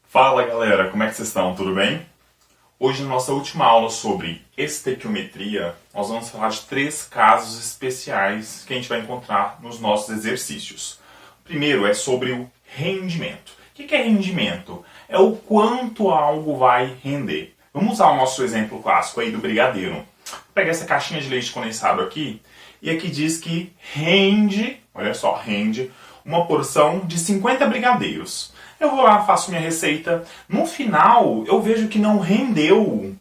Fala galera, como é que vocês estão? Tudo bem? Hoje na nossa última aula sobre estequiometria, nós vamos falar de 3 casos especiais que a gente vai encontrar nos nossos exercícios. O primeiro é sobre o rendimento. O que é rendimento? É o quanto algo vai render. Vamos usar o nosso exemplo clássico aí do brigadeiro. Vou pegar essa caixinha de leite condensado aqui e aqui diz que rende, olha só, rende uma porção de 50 brigadeiros. Eu vou lá, faço minha receita. No final, eu vejo que não rendeu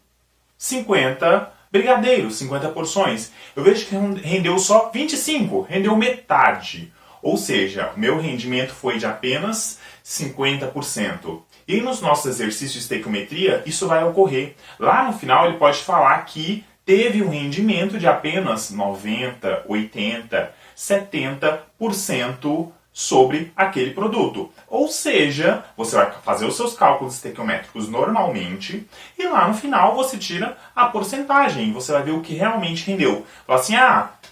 50 brigadeiros, 50 porções. Eu vejo que rendeu só 25, rendeu metade. Ou seja, o meu rendimento foi de apenas 50%. E nos nossos exercícios de estequiometria, isso vai ocorrer. Lá no final, ele pode falar que teve um rendimento de apenas 90, 80, 70% sobre aquele produto. Ou seja, você vai fazer os seus cálculos estequiométricos normalmente e lá no final você tira a porcentagem. Você vai ver o que realmente rendeu. Fala assim,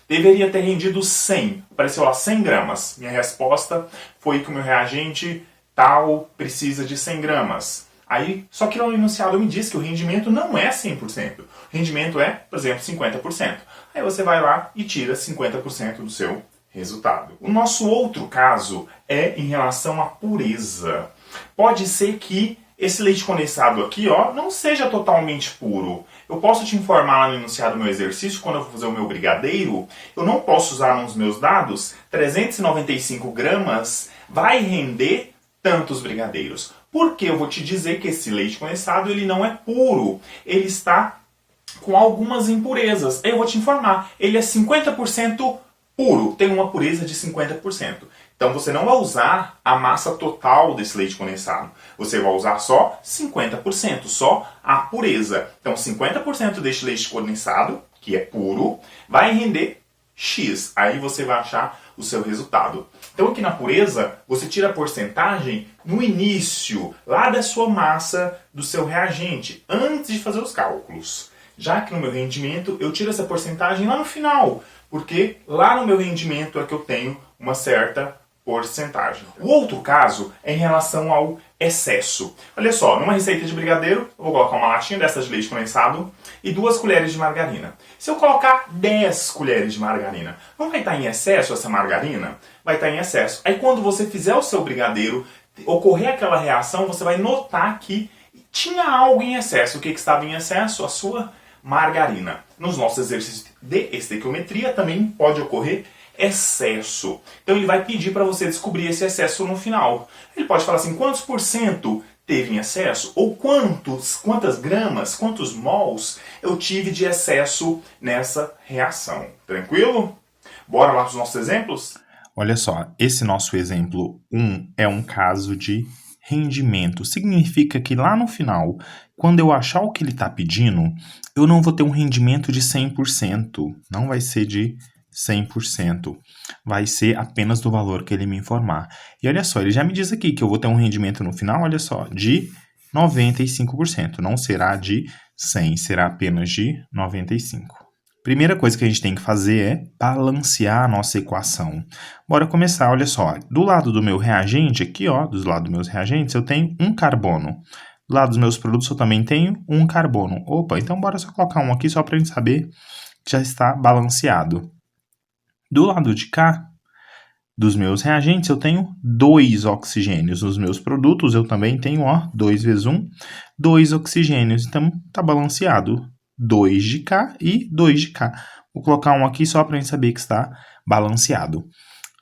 deveria ter rendido 100. Apareceu lá 100 gramas. Minha resposta foi que o meu reagente tal precisa de 100 gramas. Aí, só que no enunciado me diz que o rendimento não é 100%. O rendimento é, por exemplo, 50%. Aí você vai lá e tira 50% do seu resultado. O nosso outro caso é em relação à pureza. Pode ser que esse leite condensado aqui, não seja totalmente puro. Eu posso te informar lá no enunciado do meu exercício, quando eu vou fazer o meu brigadeiro, eu não posso usar nos meus dados 395 gramas vai render tantos brigadeiros. Porque eu vou te dizer que esse leite condensado ele não é puro. Ele está com algumas impurezas. Eu vou te informar, ele é 50% puro, tem uma pureza de 50%. Então você não vai usar a massa total desse leite condensado. Você vai usar só 50%, só a pureza. Então 50% deste leite condensado, que é puro, vai render X. Aí você vai achar o seu resultado. Então aqui na pureza, você tira a porcentagem no início, lá da sua massa, do seu reagente, antes de fazer os cálculos. Já que no meu rendimento, eu tiro essa porcentagem lá no final, porque lá no meu rendimento é que eu tenho uma certa porcentagem. O outro caso é em relação ao excesso. Olha só, numa receita de brigadeiro, eu vou colocar uma latinha dessas de leite condensado e 2 colheres de margarina. Se eu colocar 10 colheres de margarina, não vai estar em excesso essa margarina? Vai estar em excesso. Aí quando você fizer o seu brigadeiro, ocorrer aquela reação, você vai notar que tinha algo em excesso. O que estava em excesso? A sua margarina. Nos nossos exercícios de estequiometria também pode ocorrer excesso. Então ele vai pedir para você descobrir esse excesso no final. Ele pode falar assim, quantos por cento teve em excesso? Ou quantas gramas, quantos mols eu tive de excesso nessa reação. Tranquilo? Bora lá para os nossos exemplos? Olha só, esse nosso exemplo 1 é um caso de rendimento. Significa que lá no final, quando eu achar o que ele está pedindo, eu não vou ter um rendimento de 100%. Não vai ser de 100%. Vai ser apenas do valor que ele me informar. E olha só, ele já me diz aqui que eu vou ter um rendimento no final, olha só, de 95%. Não será de 100, será apenas de 95%. Primeira coisa que a gente tem que fazer é balancear a nossa equação. Bora começar, olha só. Do lado do meu reagente aqui, do lado dos meus reagentes, eu tenho um carbono. Do lado dos meus produtos eu também tenho um carbono. Opa, então bora só colocar um aqui só para a gente saber que já está balanceado. Do lado de cá, dos meus reagentes, eu tenho 2 oxigênios. Nos meus produtos eu também tenho, 2 vezes 1, 2 oxigênios. Então tá balanceado. 2 de cá e 2 de cá. Vou colocar um aqui só para a gente saber que está balanceado.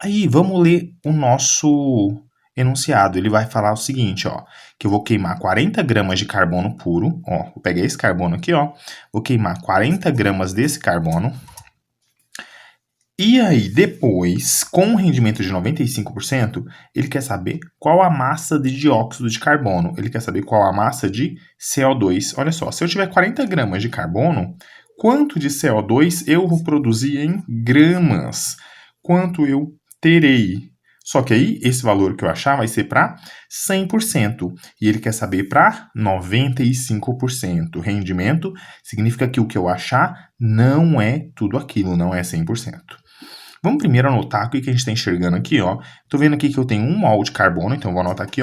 Aí, vamos ler o nosso enunciado. Ele vai falar o seguinte, que eu vou queimar 40 gramas de carbono puro. Vou pegar esse carbono aqui, vou queimar 40 gramas desse carbono. E aí, depois, com um rendimento de 95%, ele quer saber qual a massa de dióxido de carbono. Ele quer saber qual a massa de CO2. Olha só, se eu tiver 40 gramas de carbono, quanto de CO2 eu vou produzir em gramas? Quanto eu terei? Só que aí, esse valor que eu achar vai ser para 100%. E ele quer saber para 95%. Rendimento significa que o que eu achar não é tudo aquilo, não é 100%. Vamos primeiro anotar o que a gente está enxergando aqui, Estou vendo aqui que eu tenho 1 mol de carbono, então eu vou anotar aqui,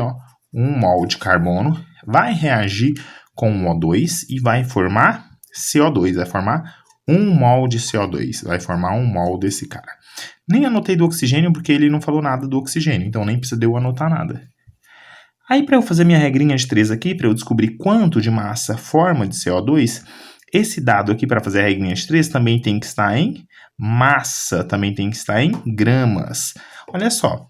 1 mol de carbono, vai reagir com o O2 e vai formar CO2, vai formar 1 mol de CO2, vai formar 1 mol desse cara. Nem anotei do oxigênio porque ele não falou nada do oxigênio, então nem precisa de eu anotar nada. Aí, para eu fazer minha regrinha de 3 aqui, para eu descobrir quanto de massa forma de CO2, esse dado aqui para fazer a regrinha de 3 também tem que estar em massa, também tem que estar em gramas. Olha só,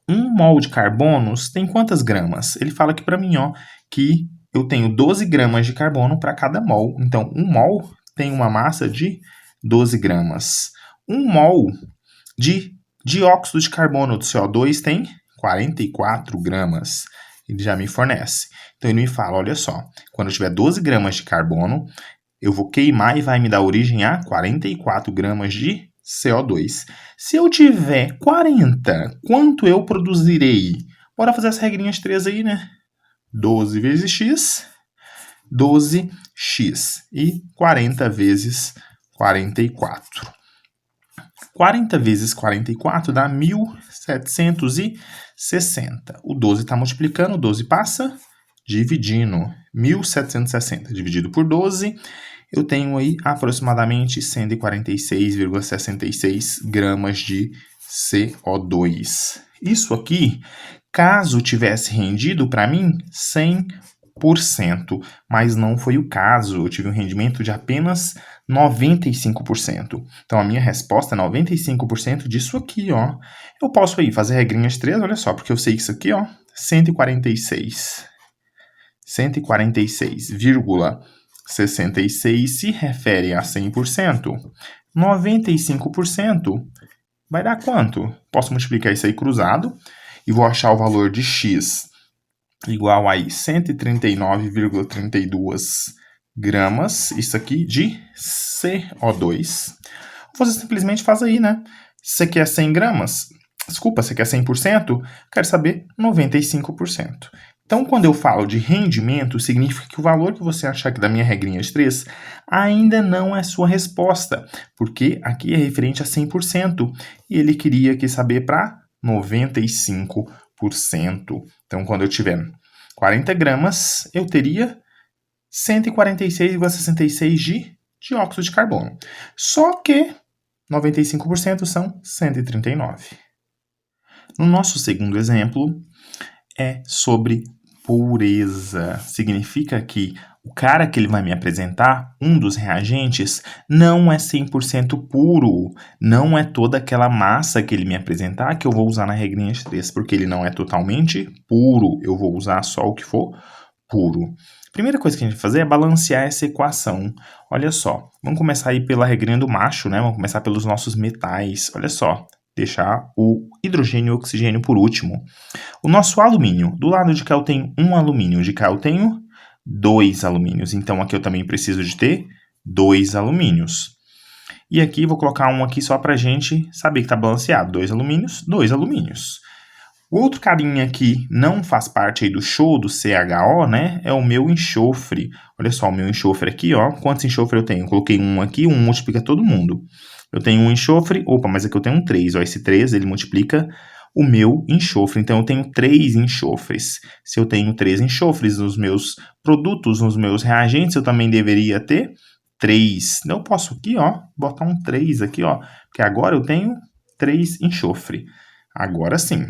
1 mol de carbonos tem quantas gramas? Ele fala aqui para mim, ó, que eu tenho 12 gramas de carbono para cada mol. Então, 1 mol tem uma massa de 12 gramas. 1 mol de dióxido de carbono do CO2 tem 44 gramas. Ele já me fornece. Então, ele me fala, olha só, quando eu tiver 12 gramas de carbono, eu vou queimar e vai me dar origem a 44 gramas de CO2. Se eu tiver 40, quanto eu produzirei? Bora fazer essa regrinha de 3 aí, né? 12 vezes x, 12x. E 40 vezes 44. 40 vezes 44 dá 1.760. O 12 está multiplicando, o 12 passa dividindo. 1.760 dividido por 12, eu tenho aí aproximadamente 146,66 gramas de CO2. Isso aqui, caso tivesse rendido para mim, 100%, mas não foi o caso. Eu tive um rendimento de apenas 95%. Então, a minha resposta é 95% disso aqui, ó. Eu posso aí fazer regrinhas de 3, olha só, porque eu sei que isso aqui, ó, 146,66 se refere a 100%. 95% vai dar quanto? Posso multiplicar isso aí cruzado e vou achar o valor de x igual a 139,32 gramas, isso aqui, de CO2. Você simplesmente faz aí, né? Você quer 100 gramas? Desculpa, você quer 100%? Quero saber 95%. Então, quando eu falo de rendimento, significa que o valor que você achar aqui da minha regrinha de 3 ainda não é sua resposta, porque aqui é referente a 100%, e ele queria aqui saber para 95%. Então, quando eu tiver 40 gramas, eu teria 146,66 de dióxido de carbono. Só que 95% são 139. No nosso segundo exemplo, é sobre pureza. Significa que o cara que ele vai me apresentar, um dos reagentes, não é 100% puro. Não é toda aquela massa que ele me apresentar que eu vou usar na regrinha de 3, porque ele não é totalmente puro. Eu vou usar só o que for puro. A primeira coisa que a gente vai fazer é balancear essa equação. Olha só, vamos começar aí pela regrinha do macho, né? Vamos começar pelos nossos metais. Olha só, deixar o hidrogênio e o oxigênio por último. O nosso alumínio, do lado de cá eu tenho um alumínio, de cá eu tenho 2 alumínios. Então aqui eu também preciso de ter 2 alumínios. E aqui vou colocar um aqui só para a gente saber que está balanceado. 2 alumínios, 2 alumínios. O outro carinha que não faz parte aí do show do CHO, né, é o meu enxofre. Olha só o meu enxofre aqui, ó. Quantos enxofre eu tenho? Eu coloquei um aqui, um multiplica todo mundo. Eu tenho um enxofre, opa, mas aqui eu tenho um 3. Ó, esse 3, ele multiplica o meu enxofre. Então, eu tenho 3 enxofres. Se eu tenho 3 enxofres nos meus produtos, nos meus reagentes, eu também deveria ter 3. Então, eu posso aqui, ó, botar um 3 aqui, ó, porque agora eu tenho 3 enxofre. Agora sim.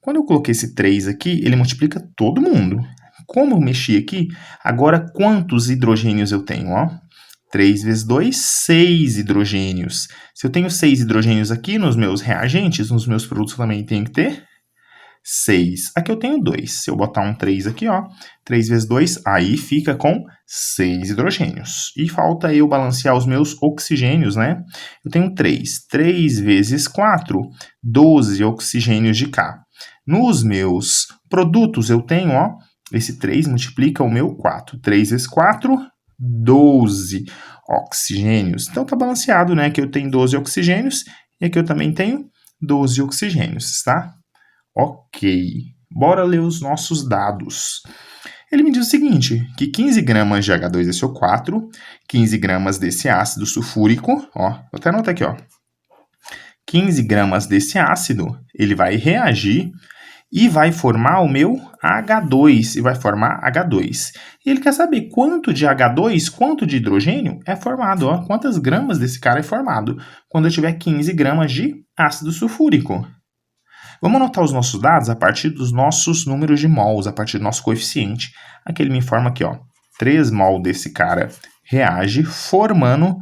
Quando eu coloquei esse 3 aqui, ele multiplica todo mundo. Como eu mexi aqui, agora quantos hidrogênios eu tenho, ó? 3 vezes 2, 6 hidrogênios. Se eu tenho 6 hidrogênios aqui nos meus reagentes, nos meus produtos também tem que ter 6. Aqui eu tenho 2. Se eu botar um 3 aqui, ó, 3 vezes 2, aí fica com 6 hidrogênios. E falta eu balancear os meus oxigênios, né? Eu tenho 3. 3 vezes 4, 12 oxigênios de cá. Nos meus produtos eu tenho, ó, esse 3 multiplica o meu 4. 3 vezes 4, 12 oxigênios. Então tá balanceado, né? Aqui eu tenho 12 oxigênios e aqui eu também tenho 12 oxigênios, tá? Ok. Bora ler os nossos dados. Ele me diz o seguinte, que 15 gramas de H2SO4, 15 gramas desse ácido sulfúrico, ó, vou até anotar aqui, ó. 15 gramas desse ácido, ele vai reagir e vai formar o meu H2, e vai formar H2. E ele quer saber quanto de H2, quanto de hidrogênio é formado, ó, quantas gramas desse cara é formado quando eu tiver 15 gramas de ácido sulfúrico. Vamos anotar os nossos dados a partir dos nossos números de mols, a partir do nosso coeficiente. Aqui ele me informa aqui, ó, 3 mol desse cara reage formando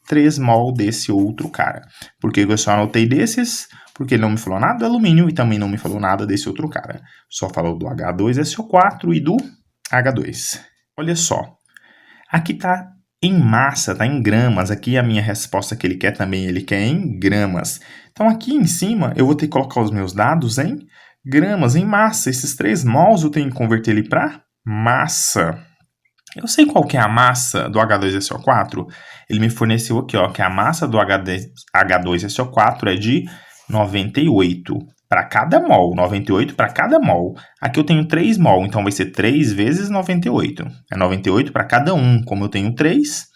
3 mol desse outro cara. Por que eu só anotei desses? Porque ele não me falou nada do alumínio e também não me falou nada desse outro cara. Só falou do H2SO4 e do H2. Olha só, aqui está em massa, está em gramas. Aqui a minha resposta que ele quer também, ele quer em gramas. Então aqui em cima eu vou ter que colocar os meus dados em gramas, em massa. Esses 3 mols eu tenho que converter ele para massa. Eu sei qual que é a massa do H2SO4. Ele me forneceu aqui, ó, que a massa do H2SO4 é de 98 para cada mol. 98 para cada mol. Aqui eu tenho 3 mol, então vai ser 3 vezes 98. É 98 para cada um. Como eu tenho 3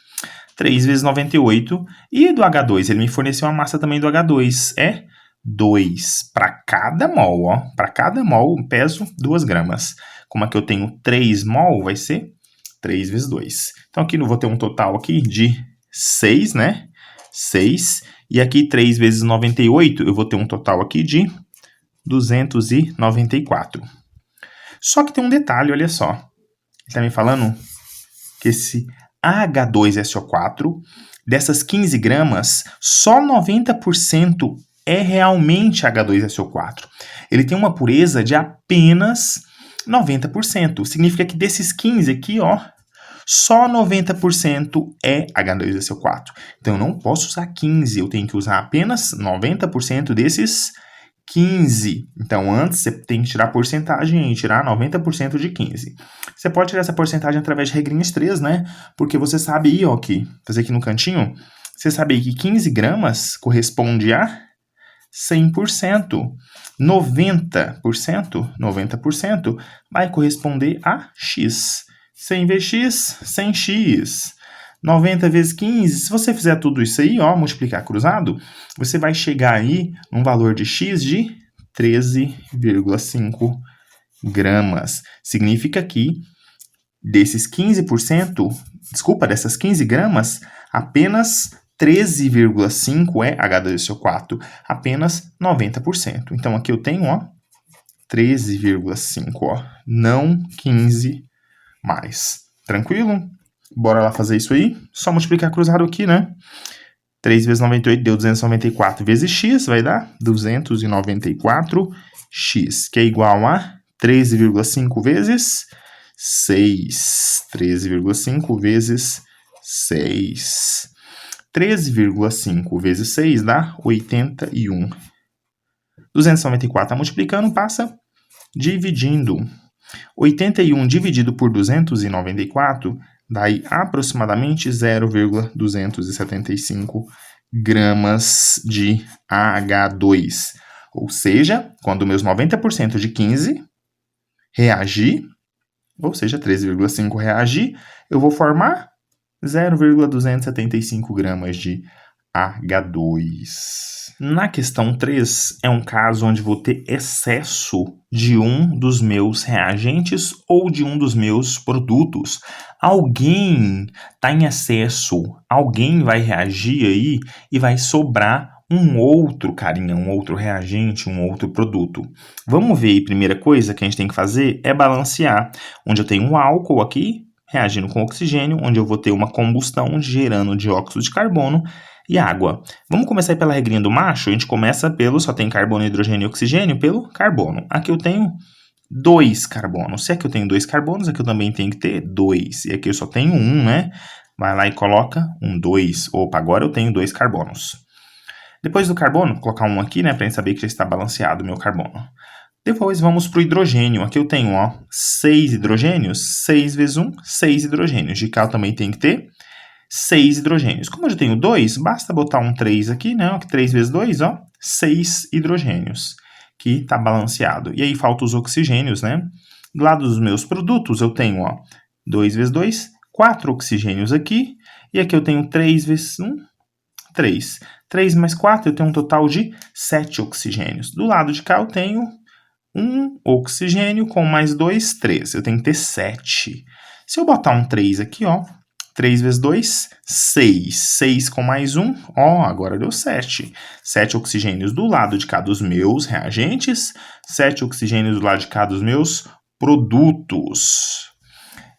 vezes 98. E do H2, ele me forneceu a massa também do H2. É 2 para cada mol, ó. Para cada mol, peso 2 gramas. Como aqui eu tenho 3 mol, vai ser 3 vezes 2. Então aqui eu vou ter um total aqui de 6, né? 6. E aqui 3 vezes 98, eu vou ter um total aqui de 294. Só que tem um detalhe, olha só. Ele está me falando que esse H2SO4, dessas 15 gramas, só 90% é realmente H2SO4. Ele tem uma pureza de apenas 90%. Significa que desses 15 aqui, ó, só 90% é H2SO4. Então, eu não posso usar 15, eu tenho que usar apenas 90% desses 15. Então, antes você tem que tirar a porcentagem e tirar 90% de 15. Você pode tirar essa porcentagem através de regrinhas 3, né? Porque você sabe aí, ó, aqui, fazer aqui no cantinho, você sabe aí que 15 gramas corresponde a 100%. 90% vai corresponder a X. 100 vezes X, 100X. 90 vezes 15, se você fizer tudo isso aí, ó, multiplicar cruzado, você vai chegar aí num valor de X de 13,5 gramas. Significa que dessas 15 gramas, apenas 13,5 é H2SO4, apenas 90%. Então aqui eu tenho, ó, 13,5, ó, não 15 mais. Tranquilo? Bora lá fazer isso aí? Só multiplicar cruzado aqui, né? 3 vezes 98 deu 294 vezes x, vai dar 294x, que é igual a 13,5 vezes 6. 13,5 vezes 6. 13,5 vezes 6 dá 81. 294 está multiplicando, passa dividindo. 81 dividido por 294 dá aí aproximadamente 0,275 gramas de H2. Ou seja, quando meus 90% de 15 reagir, ou seja, 13,5 reagir, eu vou formar 0,275 gramas de H2. Na questão 3, é um caso onde vou ter excesso de um dos meus reagentes ou de um dos meus produtos. Alguém está em excesso, alguém vai reagir aí e vai sobrar um outro carinha, um outro reagente, um outro produto. Vamos ver aí, primeira coisa que a gente tem que fazer é balancear, onde eu tenho um álcool aqui, reagindo com oxigênio, onde eu vou ter uma combustão gerando dióxido de carbono e água. Vamos começar aí pela regrinha do macho. A gente começa pelo, só tem carbono, hidrogênio e oxigênio, pelo carbono. Aqui eu tenho 2 carbonos. Se aqui eu tenho 2 carbonos, aqui eu também tenho que ter 2. E aqui eu só tenho 1, né? Vai lá e coloca um 2. Opa, agora eu tenho 2 carbonos. Depois do carbono, vou colocar um aqui, né? Para a gente saber que já está balanceado o meu carbono. Depois vamos para o hidrogênio. Aqui eu tenho, ó, 6 hidrogênios. 6 vezes 1, 6 hidrogênios. De cá eu também tenho que ter 6 hidrogênios. Como eu já tenho 2, basta botar um 3 aqui, né? 3 vezes 2, ó, 6 hidrogênios, que está balanceado. E aí faltam os oxigênios, né? Do lado dos meus produtos, eu tenho, ó, 2 vezes 2, 4 oxigênios aqui. E aqui eu tenho 3 vezes 1, 3. 3 mais 4, eu tenho um total de 7 oxigênios. Do lado de cá eu tenho 1 oxigênio com mais 2, 3. Eu tenho que ter 7. Se eu botar um 3 aqui, ó, 3 vezes 2, 6. 6 com mais 1, ó, agora deu 7. 7 oxigênios do lado de cá dos meus reagentes, 7 oxigênios do lado de cá dos meus produtos.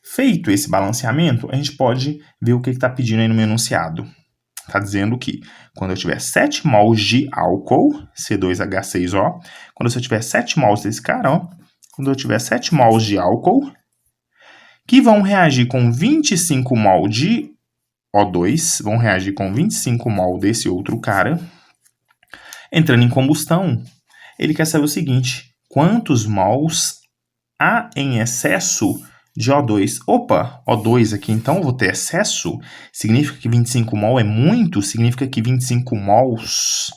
Feito esse balanceamento, a gente pode ver o que está pedindo aí no meu enunciado. Está dizendo que quando eu tiver 7 mols de álcool, C2H6O, quando eu tiver 7 mols desse cara, ó, quando eu tiver 7 mols de álcool, que vão reagir com 25 mol de O2, vão reagir com 25 mol desse outro cara, entrando em combustão, ele quer saber o seguinte: quantos mols há em excesso de O2? Opa, O2 aqui, então eu vou ter excesso? Significa que 25 mol é muito? Significa que 25 mols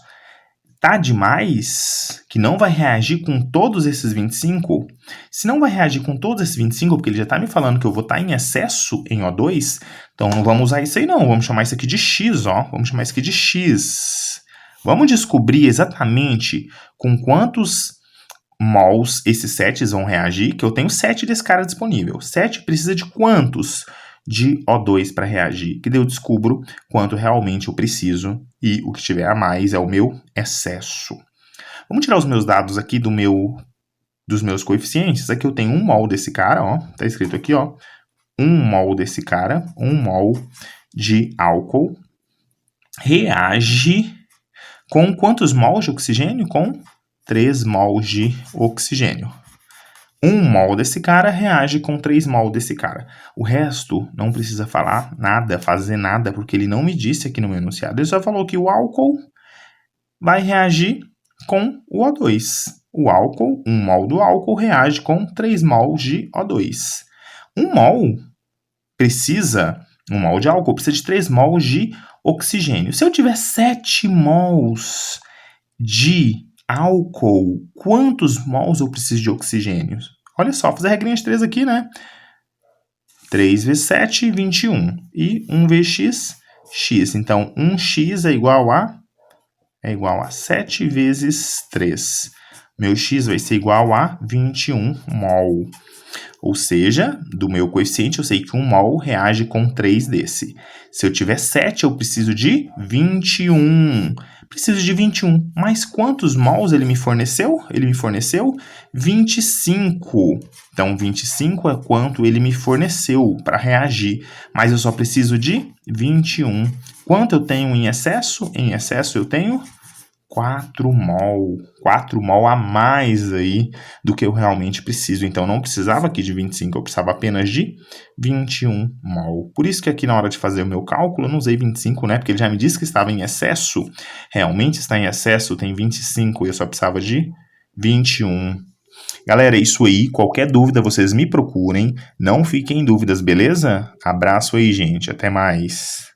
tá demais? Que não vai reagir com todos esses 25? Se não vai reagir com todos esses 25, porque ele já tá me falando que eu vou estar em excesso em O2, então não vamos usar isso aí não, vamos chamar isso aqui de X, ó. Vamos chamar isso aqui de X. Vamos descobrir exatamente com quantos mols esses 7 vão reagir, que eu tenho 7 desse cara disponível. 7 precisa de quantos de O2 para reagir? Que daí eu descubro quanto realmente eu preciso e o que tiver a mais é o meu excesso. Vamos tirar os meus dados aqui dos meus coeficientes. Aqui eu tenho 1 mol desse cara, ó, tá escrito aqui, ó, 1 mol desse cara, 1 mol de álcool reage com quantos mols de oxigênio? Com 3 mols de oxigênio. 1 mol desse cara reage com 3 mol desse cara. O resto não precisa falar nada, fazer nada, porque ele não me disse aqui no meu enunciado. Ele só falou que o álcool vai reagir com o O2. O álcool, 1 mol do álcool reage com 3 mols de O2. 1 mol de álcool precisa de 3 mols de oxigênio. Se eu tiver 7 mols de álcool, quantos mols eu preciso de oxigênio? Olha só, fazer a regrinha de 3 aqui, né? 3 vezes 7, 21. E 1 vezes x, x. Então, 1x é igual a 7 vezes 3. Meu x vai ser igual a 21 mol. Ou seja, do meu coeficiente, eu sei que 1 mol reage com 3 desse. Se eu tiver 7, eu preciso de 21. Preciso de 21. Mas quantos mols ele me forneceu? Ele me forneceu 25. Então, 25 é quanto ele me forneceu para reagir. Mas eu só preciso de 21. Quanto eu tenho em excesso? Em excesso eu tenho 4 mol. 4 mol a mais aí do que eu realmente preciso. Então, não precisava aqui de 25, eu precisava apenas de 21 mol. Por isso que aqui na hora de fazer o meu cálculo, eu não usei 25, né? Porque ele já me disse que estava em excesso. Realmente está em excesso, tem 25 e eu só precisava de 21. Galera, é isso aí. Qualquer dúvida, vocês me procurem. Não fiquem em dúvidas, beleza? Abraço aí, gente. Até mais.